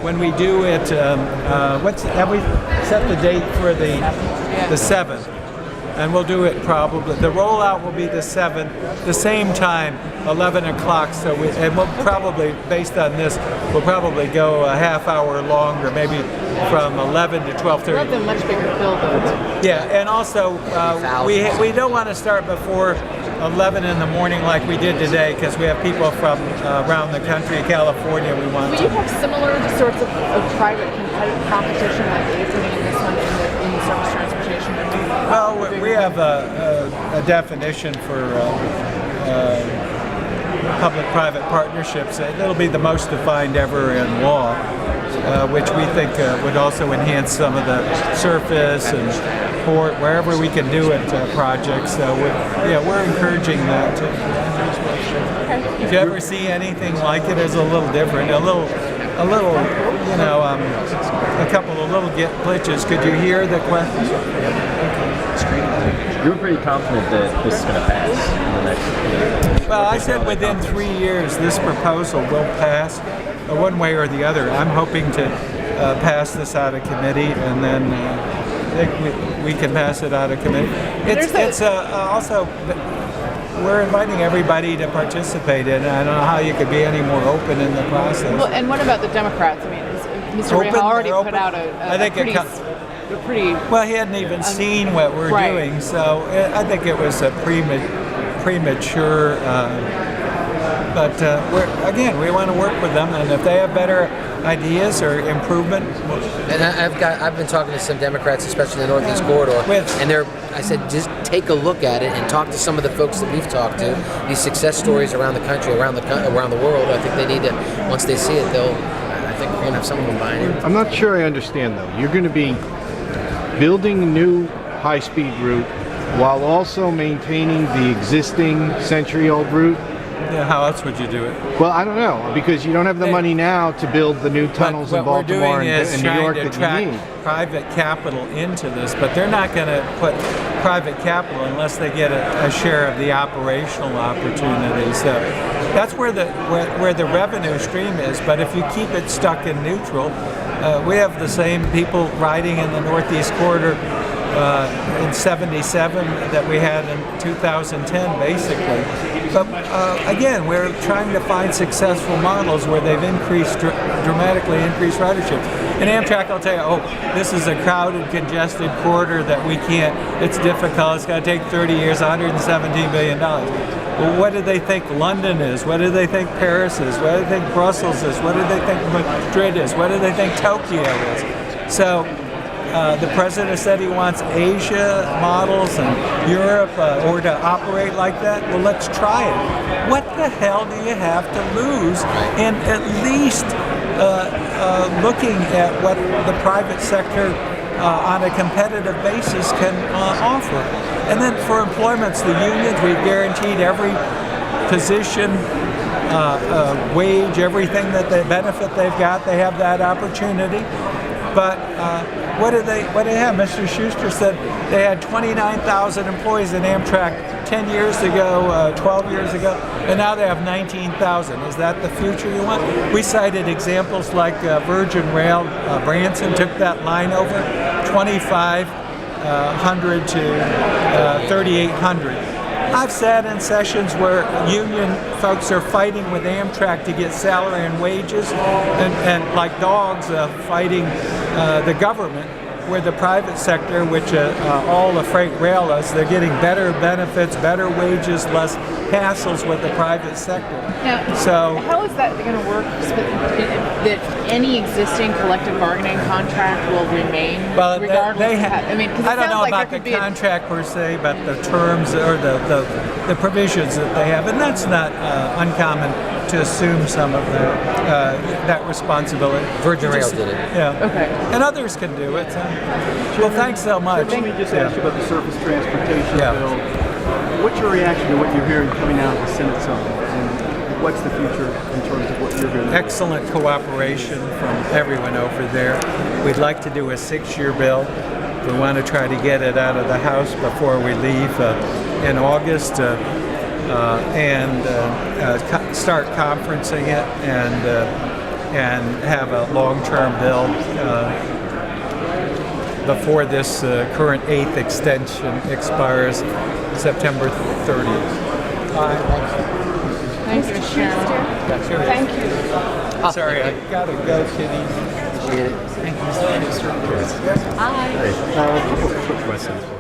when we do it, have we set the date for the 7th? And we'll do it probably. The rollout will be the 7th, the same time, 11 o'clock. So we'll probably, based on this, we'll probably go a half hour longer, maybe from 11 to 12:30. We'll have a much bigger bill, though. Yeah, and also we don't want to start before 11 in the morning like we did today, because we have people from around the country, California. We want. Will you have similar sorts of private competition like Anthony and this one in the surface transportation? Well, we have a definition for public-private partnerships. It'll be the most defined ever in law, which we think would also enhance some of the surface and port, wherever we can do it, projects. So we're encouraging that. If you ever see anything like it, it's a little different, a little, a couple of little glitches. Could you hear the question? You're pretty confident that this is going to pass in the next. Well, I said within 3 years this proposal will pass, one way or the other. I'm hoping to pass this out of committee, and then we can pass it out of committee. It's also, we're inviting everybody to participate in it. I don't know how you could be any more open in the process. Well, and what about the Democrats? I mean, Mr. Ray already put out a pretty. Well, he hadn't even seen what we're doing, so I think it was a premature. But we want to work with them, and if they have better ideas or improvement. And I've been talking to some Democrats, especially in the Northeast Corridor, and I said, just take a look at it and talk to some of the folks that we've talked to. These success stories around the country, around the world. I think they need to. Once they see it, I think we're going to have some of them buying it. I'm not sure I understand though. You're going to be building a new high-speed route while also maintaining the existing century-old route. Yeah, how else would you do it? Well, I don't know, because you don't have the money now to build the new tunnels in Baltimore and New York that you need. We're doing is trying to attract private capital into this, but they're not going to put private capital unless they get a share of the operational opportunity. So that's where the revenue stream is. But if you keep it stuck in neutral, we have the same people riding in the Northeast Corridor in '77 that we had in 2010, basically. But again, we're trying to find successful models where they've dramatically increased ridership. And Amtrak will tell you, oh, this is a crowded, congested corridor that we can't, it's difficult, it's going to take 30 years, $117 billion. Well, what do they think London is? What do they think Paris is? What do they think Brussels is? What do they think Madrid is? What do they think Tokyo is? So the president said he wants Asia models and Europe or to operate like that. Well, let's try it. What the hell do you have to lose in at least looking at what the private sector on a competitive basis can offer? And then for employments, the unions, we've guaranteed every position, wage, everything that the benefit they've got, they have that opportunity. But what do they have? Mr. Shuster said they had 29,000 employees in Amtrak 10 years ago, 12 years ago, and now they have 19,000. Is that the future you want? We cited examples like Virgin Rail. Branson took that line over, 2,500 to 3,800. I've sat in sessions where union folks are fighting with Amtrak to get salary and wages, and like dogs fighting the government, where the private sector, which all the freight rail is, they're getting better benefits, better wages, less hassles with the private sector. Now, so how is that going to work? That any existing collective bargaining contract will remain regardless? I don't know about the contract per se, but the terms or the provisions that they have, and that's not uncommon to assume some of that responsibility. Virgin Rail did it. Yeah. Okay. And others can do it. Well, thanks so much. Let me just ask you about the surface transportation bill. What's your reaction to what you're hearing coming out of the Senate side? And what's the future in terms of what you're hearing? Excellent cooperation from everyone over there. We'd like to do a 6-year bill. We want to try to get it out of the House before we leave in August. And start conferencing it, and and have a long-term build before this current 8th extension expires September 30th. Thank you, Mr. Chairman. Thank you. Sorry, I gotta go, Kitty. Hey, Hi. a couple quick questions.